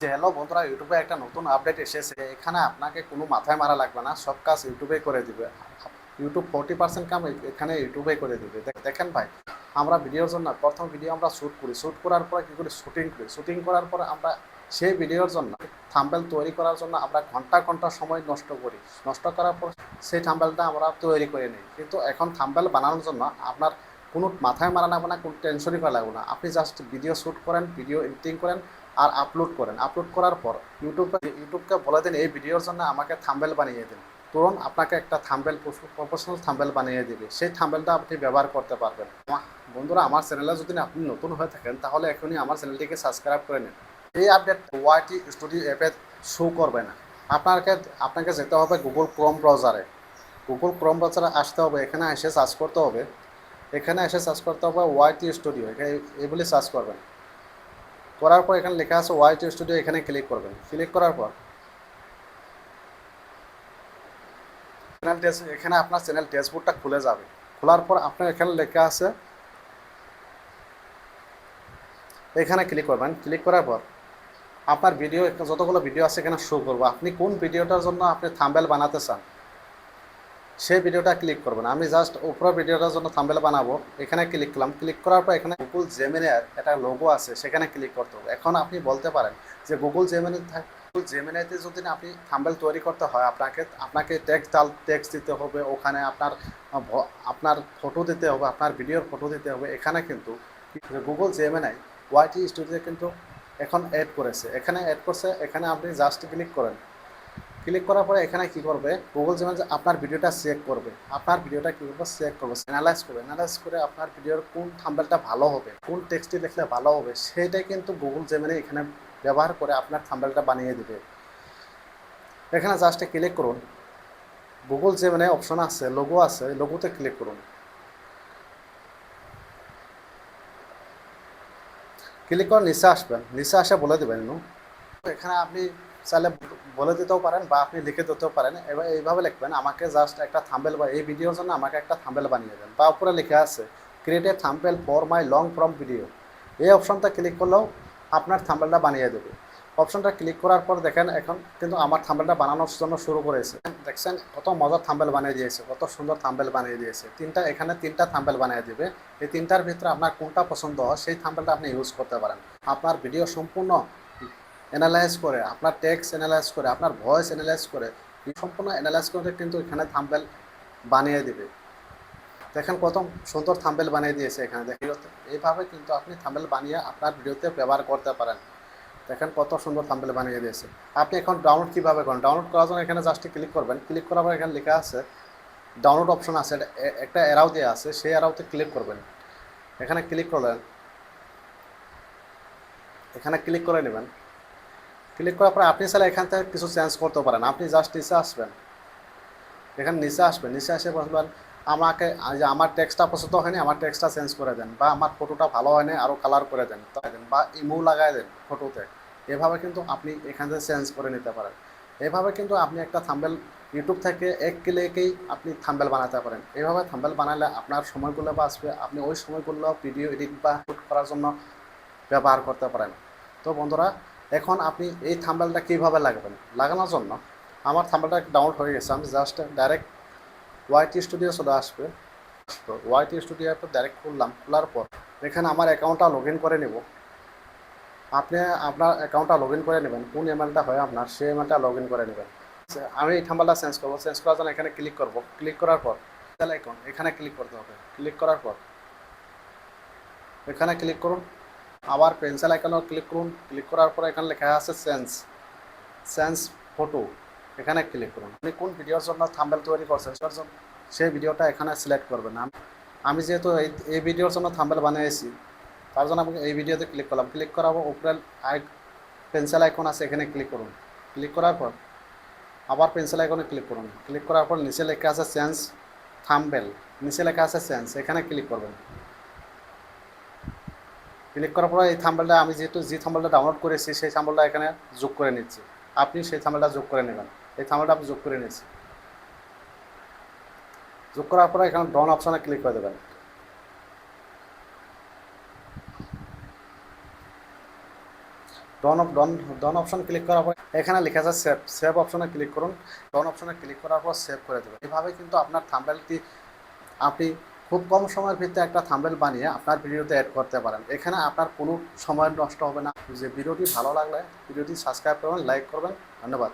যে হ্যালো বন্ধুরা, ইউটিউবে একটা নতুন আপডেট এসেছে। এখানে আপনাকে কোনো মাথায় মারা লাগবে না, সব কাজ ইউটিউবে করে দিবে। ইউটিউব 40% কাম এখানে ইউটিউবে করে দিবে। দেখেন ভাই, আমরা ভিডিওর জন্য প্রথম ভিডিও আমরা শ্যুট করি, শ্যুট করার পর কী করি, শুটিং করি, শুটিং করার পর আমরা সেই ভিডিওর জন্য থাম্বনেল তৈরি করার জন্য আমরা ঘন্টা ঘন্টা সময় নষ্ট করি। নষ্ট করার পর সেই থাম্বনেলটা আমরা তৈরি করে নিই। কিন্তু এখন থাম্বনেল বানানোর জন্য আপনার কোনো মাথায় মারা লাগবে না, কোনো টেনশনই করা লাগবে না। আপনি জাস্ট ভিডিও শ্যুট করেন, ভিডিও এডিটিং করেন আর আপলোড করেন। আপলোড করার পর ইউটিউবকে বলে দিন এই ভিডিওর জন্য আমাকে থাম্বনেল বানিয়ে দিন। তুরন্ত আপনাকে একটা থাম্বনেল, প্রফেশনাল থাম্বনেল বানিয়ে দিবে। সেই থাম্বনেলটা আপনি ব্যবহার করতে পারবেন। বন্ধুরা, আমার চ্যানেলে যদি আপনি নতুন হয়ে থাকেন তাহলে এখনই আমার চ্যানেলটিকে সাবস্ক্রাইব করে নিন। এই আপডেট ওয়াইটি স্টুডিও অ্যাপে শো করবে না। আপনাকে যেতে হবে গুগল ক্রোম ব্রাউজারে। গুগল ক্রোম ব্রাউজারে আসতে হবে, এখানে এসে সার্চ করতে হবে। এখানে এসে সার্চ করতে হবে ওয়াইটি স্টুডিও, এগুলি সার্চ করবেন। করার পর এখানে লেখা আছে ওয়াইটি স্টুডিও, এখানে ক্লিক করবেন। ক্লিক করার পর এখানে আপনার চ্যানেল ড্যাশবোর্ডটা খুলে যাবে। খোলার পর আপনার এখানে লেখা আছে, এখানে ক্লিক করবেন। ক্লিক করার পর আপনার ভিডিও, যতগুলো ভিডিও আছে এখানে শো করবো। আপনি কোন ভিডিওটার জন্য আপনি থাম্বনেল বানাতে চান সেই ভিডিওটা ক্লিক করবেন। আমি জাস্ট উপরের ভিডিওটার জন্য থাম্বনেল বানাবো, এখানে ক্লিক করলাম। ক্লিক করার পর এখানে গুগল জেমিনির একটা লোগো আছে, সেখানে ক্লিক করতে হবে। এখন আপনি বলতে পারেন যে গুগল জেমিনিতে যদি আপনি থাম্বনেল তৈরি করতে হয়, আপনাকে টেক্সট দিতে হবে, ওখানে আপনার ফটো দিতে হবে, আপনার ভিডিওর ফটো দিতে হবে। এখানে কিন্তু গুগল জেমিনি ওয়াইটি স্টুডিও কিন্তু এখন অ্যাড করেছে, এখানে অ্যাড করছে। এখানে আপনি জাস্ট ক্লিক করেন। ক্লিক করার পরে এখানে কি করবে, গুগল জেমিনি আপনার ভিডিওটা চেক করবে। আপনার ভিডিওটা কী করবে, চেক করবে, অ্যানালাইজ করবে। অ্যানালাইজ করে আপনার ভিডিওর কোন থাম্বনেলটা ভালো হবে, কোন টেক্সটটি লিখলে ভালো হবে, সেইটাই কিন্তু গুগল জেমিনি এখানে ব্যবহার করে আপনার থাম্বনেলটা বানিয়ে দিবে। এখানে জাস্ট ক্লিক করুন। গুগল জেমিনি অপশন আছে, লোগো আছে, লোগোতে ক্লিক করুন। ক্লিক করে নিচে আসবেন। নিচে আসে বলে দেবেন। এখানে আপনি চাইলে বলে দিতেও পারেন বা আপনি লিখে দিতেও পারেন। এবার এইভাবে লিখবেন, আমাকে জাস্ট একটা থাম্বনেল বা এই ভিডিওর জন্য আমাকে একটা থাম্বনেল বানিয়ে দেন। বা উপরে লেখা আছে create a thumbnail for my long form video. এই অপশনটা ক্লিক করলেও আপনার থাম্বনেলটা বানিয়ে দেবে। অপশনটা ক্লিক করার পর দেখেন এখন কিন্তু আমার থাম্বনেলটা বানানোর জন্য শুরু করেছে। দেখছেন কত মজার থাম্বনেল বানিয়ে দিয়েছে, কত সুন্দর থাম্বনেল বানিয়ে দিয়েছে। এখানে তিনটা থাম্বনেল বানিয়ে দেবে। এই তিনটার ভিতরে আপনার কোনটা পছন্দ হয় সেই থাম্বনেলটা আপনি ইউজ করতে পারেন। আপনার ভিডিও সম্পূর্ণ অ্যানালাইজ করে, আপনার টেক্সট অ্যানালাইজ করে, আপনার ভয়েস অ্যানালাইজ করে, সম্পূর্ণ অ্যানালাইজ করে কিন্তু এখানে থাম্বনেল বানিয়ে দিবে। দেখেন কত সুন্দর থাম্বনেল বানিয়ে দিয়েছে এখানে। এইভাবে কিন্তু আপনি থাম্বনেল বানিয়ে আপনার ভিডিওতে ব্যবহার করতে পারেন। দেখেন কত সুন্দর থাম্বনেল বানিয়ে দিয়েছে। আপনি এখন ডাউনলোড কীভাবে করেন, ডাউনলোড করার জন্য এখানে জাস্ট ক্লিক করবেন। ক্লিক করার পর এখানে লেখা আছে ডাউনলোড অপশন আছে, একটা অ্যারাও দেওয়া আছে, সেই অ্যারাওতে ক্লিক করবেন। এখানে ক্লিক করলেন, এখানে ক্লিক করে নেবেন। ক্লিক করার পরে আপনি চাইলে এখান থেকে কিছু চেঞ্জ করতে পারেন। আপনি জাস্ট নিচে আসবেন, এখানে নিচে আসবেন, নিচে এসে বলবেন আমাকে যে আমার টেক্সটটা পছন্দ হয়নি, আমার টেক্সটটা চেঞ্জ করে দেন, বা আমার ফটোটা ভালো হয়নি আরও কালার করে দেন, বা ইমো লাগাই দেন ফটোতে। এভাবে কিন্তু আপনি এখান থেকে চেঞ্জ করে নিতে পারেন। এভাবে কিন্তু আপনি একটা থাম্বনেল ইউটিউব থেকে এক ক্লিকেই আপনি থাম্বনেল বানাতে পারেন। এভাবে থাম্বনেল বানালে আপনার সময়গুলো বাঁচবে, আপনি ওই সময়গুলো ভিডিও এডিট বা শ্যুট করার জন্য ব্যবহার করতে পারেন। তো বন্ধুরা, এখন আপনি এই থাম্বনেলটা কীভাবে লাগাবেন, লাগানোর জন্য আমার থাম্বনেলটা ডাউনলোড হয়ে গেছে। আমি জাস্ট ডাইরেক্ট ওয়াইটি স্টুডিও চলে আসবে। ওয়াইটি স্টুডিও অ্যাপে ডাইরেক্ট খুললাম। খোলার পর এখানে আমার অ্যাকাউন্টটা লগ ইন করে নেব। আপনি আপনার অ্যাকাউন্টটা লগ ইন করে নেবেন, কোন ইমেলটা হয় আপনার সেই ইমেলটা লগ ইন করে নেবেন। আমি এই থাম্বনেলটা চেঞ্জ করবো। চেঞ্জ করার জন্য এখানে ক্লিক করব। ক্লিক করার পর অ্যাকাউন্ট এখানে ক্লিক করতে হবে। ক্লিক করার পর এখানে ক্লিক করুন। আবার পেন্সিল আইকনে ক্লিক করুন। ক্লিক করার পর এখানে লেখা আছে চেঞ্জ ফটো, এখানে ক্লিক করুন। আপনি কোন ভিডিওর জন্য থাম্বনেল তৈরি করছেন সেই ভিডিওটা এখানে সিলেক্ট করবেন। আমি যেহেতু এই ভিডিওর জন্য থাম্বনেল বানিয়েছি, তার জন্য আমি এই ভিডিওতে ক্লিক করলাম। ক্লিক করাবো, উপরে পেন্সিল আইকন আছে, এখানে ক্লিক করুন। ক্লিক করার পর আবার পেন্সিল আইকনে ক্লিক করুন। ক্লিক করার পর নিচে লেখা আছে চেঞ্জ থাম্বনেল, নিচে লেখা আছে চেঞ্জ, এখানে ক্লিক করবেন। ক্লিক করার পর এই থাম্বনেলটা আমি যে থাম্বনেলটা ডাউনলোড করেছি সেই থাম্বনেলটা এখানে যোগ করে নিচ্ছি। আপনি সেই থাম্বনেলটা যোগ করে নেবেন। এই থাম্বনেলটা আমি যোগ করে নিচ্ছি। যোগ করার পরে এখানে ডাউন অপশনে ক্লিক করে দেবেন। ডন অপশন ক্লিক করার পর এখানে লেখা আছে সেভ অপশনে ক্লিক করুন। ডন অপশনে ক্লিক করার পর সেভ করে দেবেন। এভাবে কিন্তু আপনার থাম্বনেলটি আপনি খুব কম সময়ের ভিতরে একটা থাম্বনেল বানিয়ে আপনার ভিডিওতে অ্যাড করতে পারেন। এখানে আপনার কোনো সময় নষ্ট হবে না। যে ভিডিওটি ভালো লাগলে ভিডিওটি সাবস্ক্রাইব করবেন, লাইক করবেন। ধন্যবাদ।